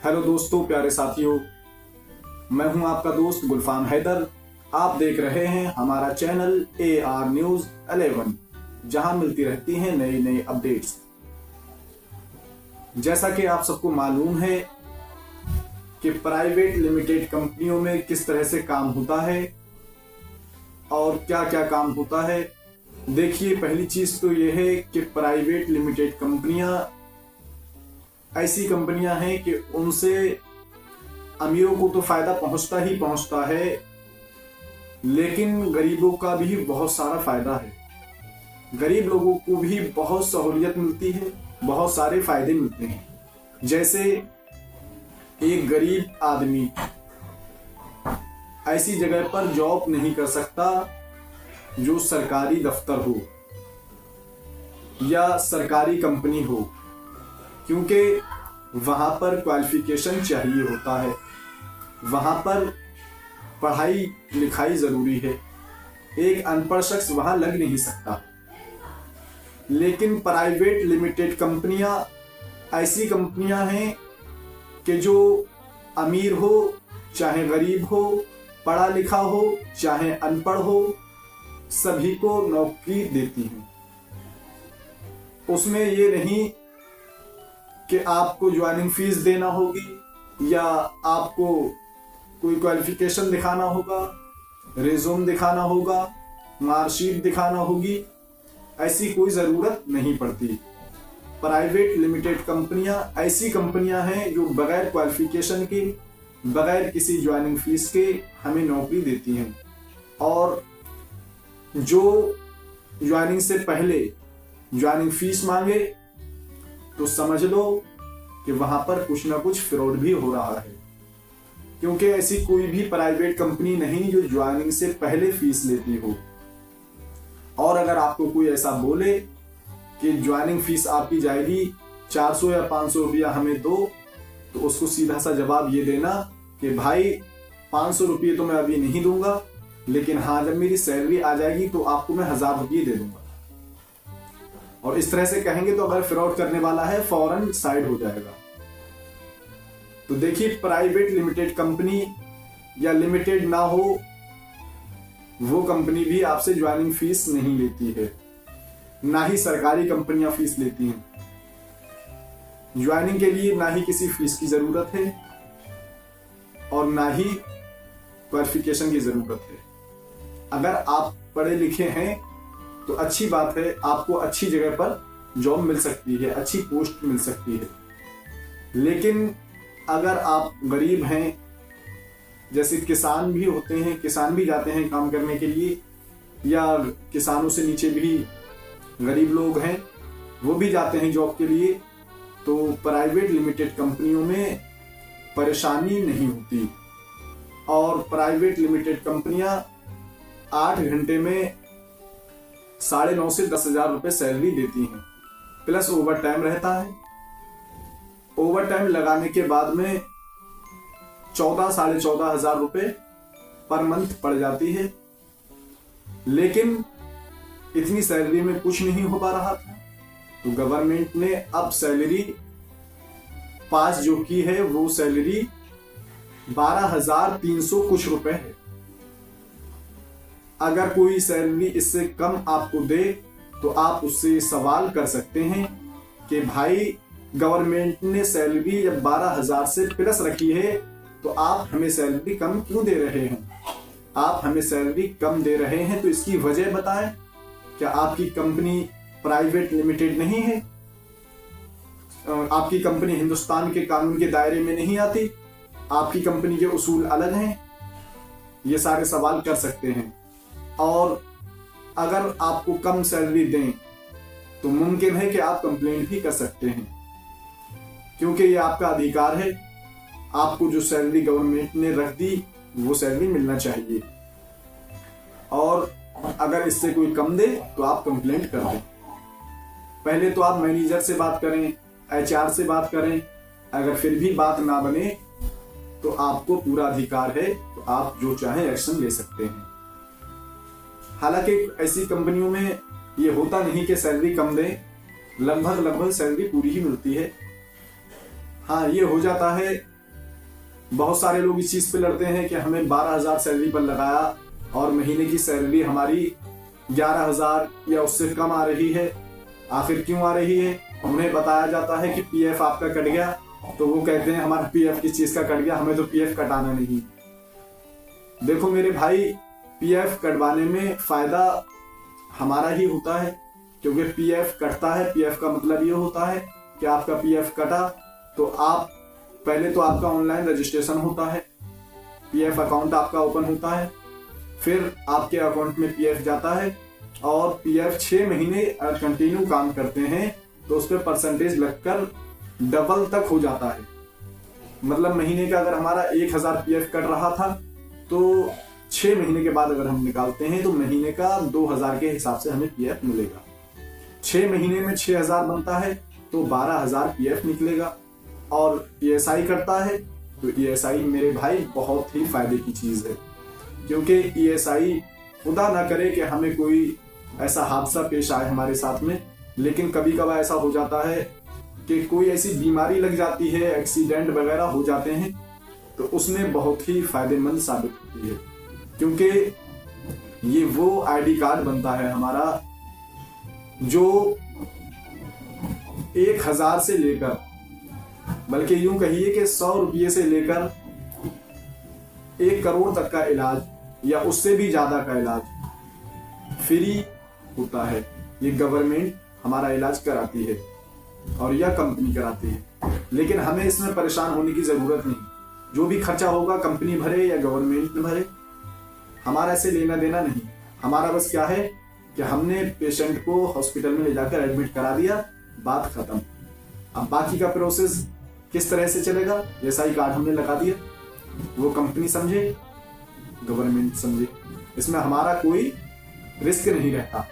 Hello दोस्तों, प्यारे साथियों, मैं हूं आपका दोस्त गुलफाम हैदर। आप देख रहे हैं हमारा चैनल AR News 11, जहां मिलती रहती हैं नई नई अपडेट्स। जैसा कि आप सबको मालूम है कि प्राइवेट लिमिटेड कंपनियों में किस तरह से काम होता है और क्या क्या काम होता है। देखिए, पहली चीज तो यह है कि प्राइवेट लिमिटेड कंपनियां ऐसी कंपनियां हैं कि उनसे अमीरों को तो फायदा पहुंचता ही पहुंचता है, लेकिन गरीबों का भी बहुत सारा फायदा है। गरीब लोगों को भी बहुत सहूलियत मिलती है, बहुत सारे फायदे मिलते हैं। जैसे एक गरीब आदमी ऐसी जगह पर जॉब नहीं कर सकता जो सरकारी दफ्तर हो या सरकारी कंपनी हो, क्योंकि वहां पर क्वालिफिकेशन चाहिए होता है, वहां पर पढ़ाई लिखाई जरूरी है। एक अनपढ़ शख्स वहां लग नहीं सकता। लेकिन प्राइवेट लिमिटेड कंपनियां ऐसी कंपनियां हैं कि जो अमीर हो चाहे गरीब हो, पढ़ा लिखा हो चाहे अनपढ़ हो, सभी को नौकरी देती हैं। उसमें ये नहीं कि आपको ज्वाइनिंग फीस देना होगी या आपको कोई क्वालिफिकेशन दिखाना होगा, रिज्यूम दिखाना होगा, मार्कशीट दिखाना होगी। ऐसी कोई ज़रूरत नहीं पड़ती। प्राइवेट लिमिटेड कंपनियां ऐसी कंपनियां हैं जो बगैर क्वालिफिकेशन के, बगैर किसी ज्वाइनिंग फीस के हमें नौकरी देती हैं। और जो ज्वाइनिंग से पहले ज्वाइनिंग फीस मांगे तो समझ लो कि वहां पर कुछ ना कुछ फ्रॉड भी हो रहा है, क्योंकि ऐसी कोई भी प्राइवेट कंपनी नहीं जो ज्वाइनिंग से पहले फीस लेती हो। और अगर आपको कोई ऐसा बोले कि ज्वाइनिंग फीस आपकी जाएगी 400 या 500 रुपया हमें दो, तो उसको सीधा सा जवाब ये देना कि भाई 500 रुपये तो मैं अभी नहीं दूंगा, लेकिन हाँ, जब मेरी सैलरी आ जाएगी तो आपको मैं 1000 रुपये दे दूंगा। और इस तरह से कहेंगे तो अगर फ्रॉड करने वाला है फौरन साइड हो जाएगा। तो देखिए, प्राइवेट लिमिटेड कंपनी या लिमिटेड ना हो वो कंपनी भी आपसे ज्वाइनिंग फीस नहीं लेती है, ना ही सरकारी कंपनियां फीस लेती हैं। ज्वाइनिंग के लिए ना ही किसी फीस की जरूरत है और ना ही क्वालिफिकेशन की जरूरत है। अगर आप पढ़े लिखे हैं तो अच्छी बात है, आपको अच्छी जगह पर जॉब मिल सकती है, अच्छी पोस्ट मिल सकती है। लेकिन अगर आप गरीब हैं, जैसे किसान भी होते हैं, किसान भी जाते हैं काम करने के लिए, या किसानों से नीचे भी गरीब लोग हैं, वो भी जाते हैं जॉब के लिए, तो प्राइवेट लिमिटेड कंपनियों में परेशानी नहीं होती। और प्राइवेट लिमिटेड कंपनियां 8 घंटे में 9.5 से 10,000 रुपए सैलरी देती हैं, प्लस ओवर टाइम रहता है। ओवर टाइम लगाने के बाद में 14,500 रुपए पर मंथ पड़ जाती है। लेकिन इतनी सैलरी में कुछ नहीं हो पा रहा था, तो गवर्नमेंट ने अब सैलरी पास जो की है वो सैलरी 12,300 कुछ रुपए है। अगर कोई सैलरी इससे कम आपको दे तो आप उससे सवाल कर सकते हैं कि भाई, गवर्नमेंट ने सैलरी जब 12,000 से प्लस रखी है तो आप हमें सैलरी कम क्यों दे रहे हैं? आप हमें सैलरी कम दे रहे हैं तो इसकी वजह बताएं। क्या आपकी कंपनी प्राइवेट लिमिटेड नहीं है? आपकी कंपनी हिंदुस्तान के कानून के दायरे में नहीं आती? आपकी कंपनी के उसूल अलग हैं? ये सारे सवाल कर सकते हैं। और अगर आपको कम सैलरी दें तो मुमकिन है कि आप कंप्लेंट भी कर सकते हैं, क्योंकि ये आपका अधिकार है। आपको जो सैलरी गवर्नमेंट ने रख दी वो सैलरी मिलना चाहिए। और अगर इससे कोई कम दे तो आप कंप्लेंट कर दें। पहले तो आप मैनेजर से बात करें, HR से बात करें। अगर फिर भी बात ना बने तो आपको पूरा अधिकार है, तो आप जो चाहे एक्शन ले सकते हैं। हालांकि ऐसी कंपनियों में ये होता नहीं कि सैलरी कम दें, लगभग सैलरी पूरी ही मिलती है। हाँ, ये हो जाता है बहुत सारे लोग इस चीज पे लड़ते हैं कि हमें 12,000 सैलरी पर लगाया और महीने की सैलरी हमारी 11,000 या उससे कम आ रही है। आखिर क्यों आ रही है? उन्हें बताया जाता है कि पीएफ आपका कट गया, तो वो कहते हैं हमारा पीएफ किस चीज का कट गया, हमें तो पीएफ कटाना नहीं। देखो मेरे भाई, पीएफ कटवाने में फायदा हमारा ही होता है, क्योंकि पीएफ कटता है। पीएफ का मतलब ये होता है कि आपका पीएफ कटा तो आप पहले तो आपका ऑनलाइन रजिस्ट्रेशन होता है, पीएफ अकाउंट आपका ओपन होता है, फिर आपके अकाउंट में पीएफ जाता है और पीएफ 6 महीने कंटिन्यू काम करते हैं तो उस पर परसेंटेज लगकर डबल तक हो जाता है। मतलब महीने का अगर हमारा 1,000 पीएफ कट रहा था तो 6 महीने के बाद अगर हम निकालते हैं तो महीने का 2,000 के हिसाब से हमें पीएफ मिलेगा। 6 महीने में 6,000 बनता है तो 12,000 पीएफ निकलेगा। और ईएसआई करता है तो ईएसआई मेरे भाई बहुत ही फायदे की चीज है, क्योंकि ईएसआई खुदा ना करे कि हमें कोई ऐसा हादसा पेश आए हमारे साथ में, लेकिन कभी कभार ऐसा हो जाता है कि कोई ऐसी बीमारी लग जाती है, एक्सीडेंट वगैरह हो जाते हैं, तो उसमें बहुत ही फायदेमंद साबित होती है, क्योंकि ये वो आईडी कार्ड बनता है हमारा जो 1,000 से लेकर, बल्कि यूं कहिए कि 100 रुपये से लेकर 1 करोड़ तक का इलाज या उससे भी ज्यादा का इलाज फ्री होता है। ये गवर्नमेंट हमारा इलाज कराती है और यह कंपनी कराती है, लेकिन हमें इसमें परेशान होने की जरूरत नहीं। जो भी खर्चा होगा कंपनी भरे या गवर्नमेंट भरे, हमारा ऐसे लेना देना नहीं। हमारा बस क्या है कि हमने पेशेंट को हॉस्पिटल में ले जाकर एडमिट करा दिया, बात खत्म। अब बाकी का प्रोसेस किस तरह से चलेगा? ईएसआई कार्ड हमने लगा दिया, वो कंपनी समझे, गवर्नमेंट समझे, इसमें हमारा कोई रिस्क नहीं रहता।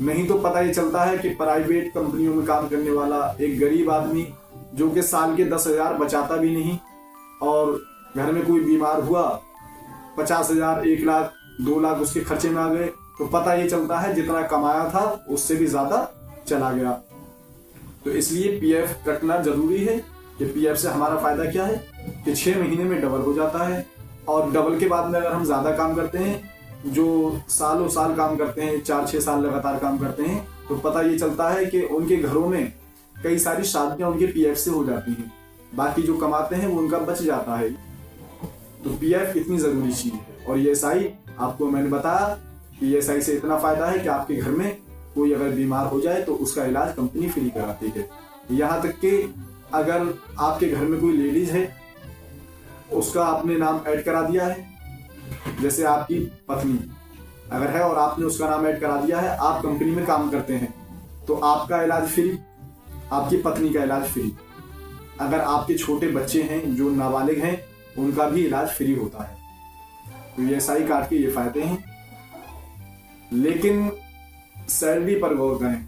नहीं तो पता ही चलता है कि प्राइवेट कंपनियों में काम करने वाला एक गरीब आदमी जो कि साल के 10,000 बचाता भी नहीं और घर में कोई बीमार हुआ 50,000, 1 लाख, 2 लाख उसके खर्चे में आ गए, तो पता ये चलता है जितना कमाया था उससे भी ज्यादा चला गया। तो इसलिए पीएफ कटना जरूरी है कि पीएफ से हमारा फायदा क्या है कि 6 महीने में डबल हो जाता है, और डबल के बाद में अगर हम ज्यादा काम करते हैं, जो सालों साल काम करते हैं, 4-6 साल लगातार काम करते हैं, तो पता ये चलता है कि उनके घरों में कई सारी शादियां उनके पीएफ से हो जाती हैं। बाकी जो कमाते हैं वो उनका बच जाता है। तो पीएफ इतनी जरूरी चीज है। और ईएसआई आपको मैंने बताया कि ईएसआई से इतना फायदा है कि आपके घर में कोई अगर बीमार हो जाए तो उसका इलाज कंपनी फ्री कराती है। यहाँ तक कि अगर आपके घर में कोई लेडीज है, उसका आपने नाम ऐड करा दिया है, जैसे आपकी पत्नी अगर है और आपने उसका नाम ऐड करा दिया है, आप कंपनी में काम करते हैं, तो आपका इलाज फ्री, आपकी पत्नी का इलाज फ्री। अगर आपके छोटे बच्चे हैं जो नाबालिग हैं, उनका भी इलाज फ्री होता है। तो ईएसआई कार्ड के ये फायदे हैं। लेकिन सैलरी पर गौर करें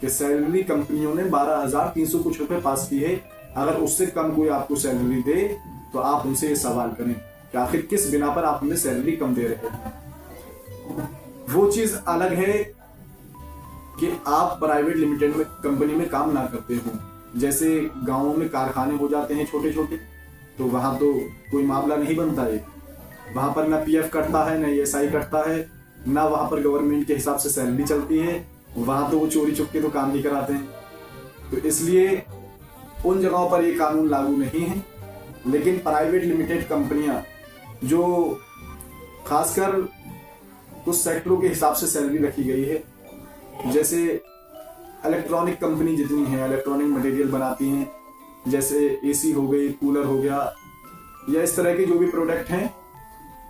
कि सैलरी कंपनियों ने 12,300 कुछ रुपए पास की है। अगर उससे कम कोई आपको सैलरी दे तो आप उनसे ये सवाल करें कि आखिर किस बिना पर आप हमें सैलरी कम दे रहे हैं। वो चीज अलग है कि आप प्राइवेट लिमिटेड में कंपनी में काम ना करते हो। जैसे गांवों में कारखाने हो जाते हैं छोटे छोटे, तो वहां तो कोई मामला नहीं बनता है। वहां पर ना पीएफ कटता है, ना ईएसआई कटता है, ना वहां पर गवर्नमेंट के हिसाब से सैलरी चलती है। वहां तो वो चोरी चुपके तो काम नहीं कराते हैं। तो इसलिए उन जगहों पर ये कानून लागू नहीं है। लेकिन प्राइवेट लिमिटेड कंपनियां जो खासकर कुछ सेक्टरों के हिसाब से सैलरी रखी गई है, जैसे इलेक्ट्रॉनिक कंपनी जितनी है, इलेक्ट्रॉनिक मटेरियल बनाती हैं, जैसे एसी हो गई, कूलर हो गया, या इस तरह के जो भी प्रोडक्ट हैं,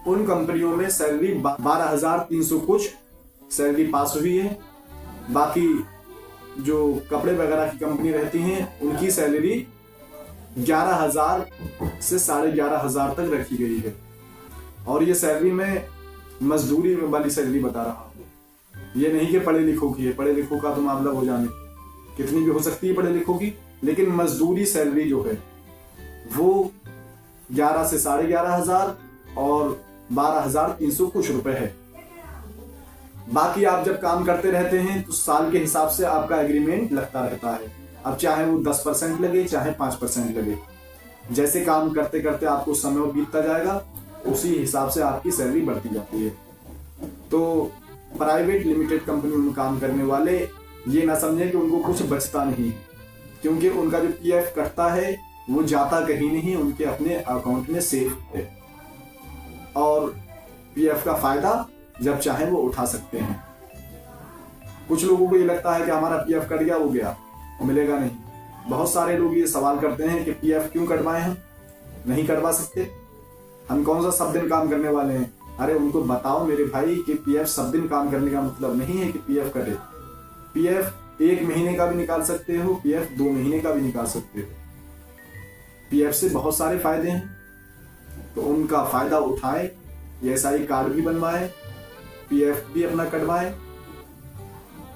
उन कंपनियों में सैलरी 12,300 कुछ सैलरी पास हुई है। बाकी जो कपड़े वगैरह की कंपनी रहती हैं, उनकी सैलरी 11,000 से 11,500 तक रखी गई है। और ये सैलरी में मजदूरी वाली सैलरी बता रहा हूँ, ये नहीं कि पढ़े लिखों की है। पढ़े लिखों का तो मामला हो जाने, कितनी भी हो सकती है पढ़े लिखों की, लेकिन मजदूरी सैलरी जो है वो 11 से 11,500 और 12,300 कुछ रुपए है। बाकी आप जब काम करते रहते हैं तो साल के हिसाब से आपका एग्रीमेंट लगता रहता है। अब चाहे वो 10% लगे, चाहे 5% लगे। जैसे काम करते करते आपको समय बीतता जाएगा, उसी हिसाब से आपकी सैलरी बढ़ती जाती है। तो प्राइवेट लिमिटेड कंपनी में काम करने वाले ये ना समझें कि उनको कुछ बचता नहीं, क्योंकि उनका जो पीएफ कटता है वो जाता कहीं नहीं, उनके अपने अकाउंट में सेफ है और पीएफ का फायदा जब चाहे वो उठा सकते हैं। कुछ लोगों को ये लगता है कि हमारा पीएफ कट गया, वो गया, मिलेगा नहीं। बहुत सारे लोग ये सवाल करते हैं कि पीएफ क्यों कटवाएं, हम नहीं कटवा सकते, हम कौन सा सब दिन काम करने वाले हैं। अरे उनको बताओ मेरे भाई कि पीएफ सब दिन काम करने का मतलब नहीं है कि पीएफ कटे। पीएफ 1 महीने का भी निकाल सकते हो, पीएफ 2 महीने का भी निकाल सकते हो। पीएफ से बहुत सारे फायदे हैं, तो उनका फायदा उठाएं, ईएसआई कार्ड भी बनवाएं, पीएफ भी अपना कटवाएं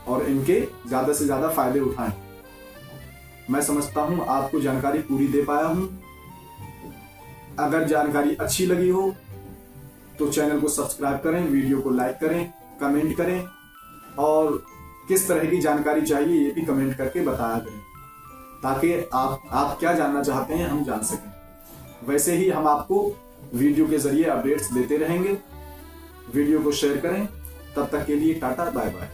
और इनके ज्यादा से ज्यादा फायदे उठाएं। मैं समझता हूं आपको जानकारी पूरी दे पाया हूं। अगर जानकारी अच्छी लगी हो तो चैनल को सब्सक्राइब करें, वीडियो को लाइक करें, कमेंट करें और किस तरह की जानकारी चाहिए ये भी कमेंट करके बताया करें, ताकि आप क्या जानना चाहते हैं हम जान सकें। वैसे ही हम आपको वीडियो के जरिए अपडेट्स देते रहेंगे। वीडियो को शेयर करें। तब तक के लिए टाटा, बाय बाय।